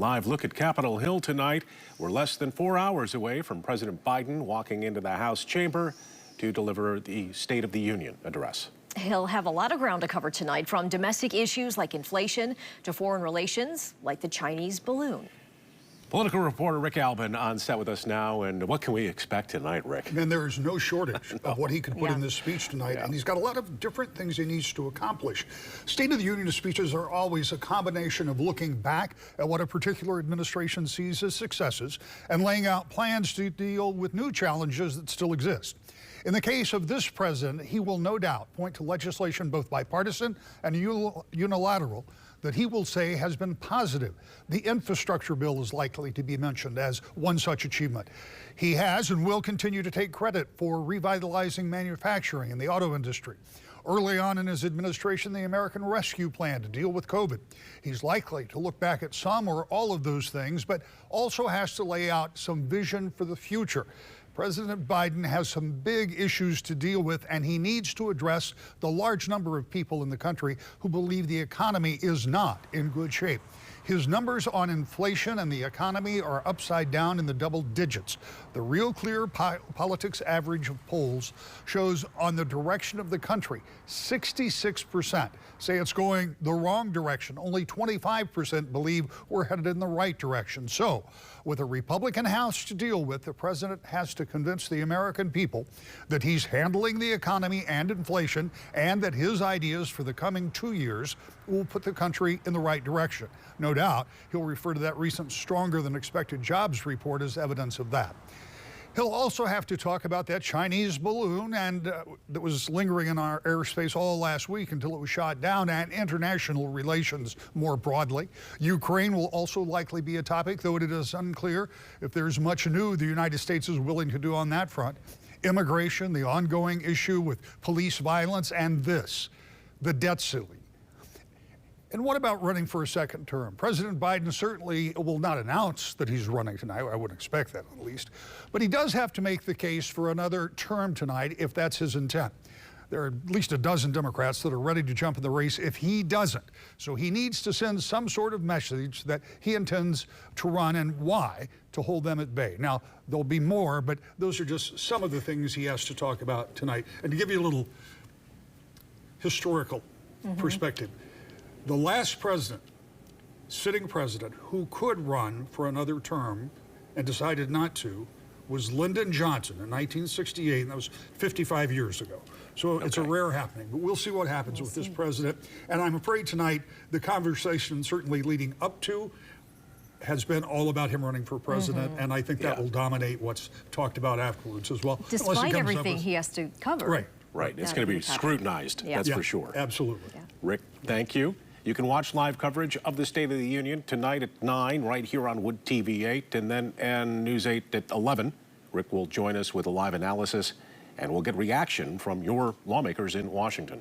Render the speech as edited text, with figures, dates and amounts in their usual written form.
live look at Capitol Hill tonight. We're less than 4 hours away from President Biden walking into the House chamber to deliver the State of the Union address. He'll have a lot of ground to cover tonight, from domestic issues like inflation to foreign relations like the Chinese balloon. Political reporter Rick Albin on set with us now. And what can we expect tonight, Rick? And there is no shortage of what he could put in this speech tonight. And he's got a lot of different things he needs to accomplish. State of the Union speeches are always a combination of looking back at what a particular administration sees as successes and laying out plans to deal with new challenges that still exist. In the case of this president, he will no doubt point to legislation both bipartisan and unilateral that he will say has been positive. The infrastructure bill is likely to be mentioned as one such achievement. He has and will continue to take credit for revitalizing manufacturing in the auto industry. Early on in his administration, the American Rescue Plan to deal with COVID. He's likely to look back at some or all of those things, but also has to lay out some vision for the future. President Biden has some big issues to deal with, and he needs to address the large number of people in the country who believe the economy is not in good shape. His numbers on inflation and the economy are upside down in the double digits. The Real Clear Politics average of polls shows on the direction of the country, 66% say it's going the wrong direction. Only 25% believe we're headed in the right direction. So, with a Republican House to deal with, the president has to convince the American people that he's handling the economy and inflation, and that his ideas for the coming 2 years will put the country in the right direction. No doubt, he'll refer to that recent stronger than expected jobs report as evidence of that. He'll also have to talk about that Chinese balloon that was lingering in our airspace all last week until it was shot down, and international relations more broadly. Ukraine will also likely be a topic, though it is unclear if there's much new the United States is willing to do on that front. Immigration, the ongoing issue with police violence, and the debt ceiling. And what about running for a second term? President Biden certainly will not announce that he's running tonight. I wouldn't expect that, at least. But he does have to make the case for another term tonight if that's his intent. There are at least a dozen Democrats that are ready to jump in the race if he doesn't. So he needs to send some sort of message that he intends to run and why to hold them at bay. Now, there'll be more, but those are just some of the things he has to talk about tonight. And to give you a little historical perspective, the last president, sitting president, who could run for another term and decided not to was Lyndon Johnson in 1968, and that was 55 years ago. So it's a rare happening, but we'll see what happens with this president. And I'm afraid tonight the conversation certainly leading up to has been all about him running for president, and I think that will dominate what's talked about afterwards as well. Despite everything he has to cover. Right. It's going to be scrutinized, that's for sure. Absolutely. Rick, thank you. You can watch live coverage of the State of the Union tonight at 9 right here on Wood TV 8, and then News 8 at 11. Rick will join us with a live analysis, and we'll get reaction from your lawmakers in Washington.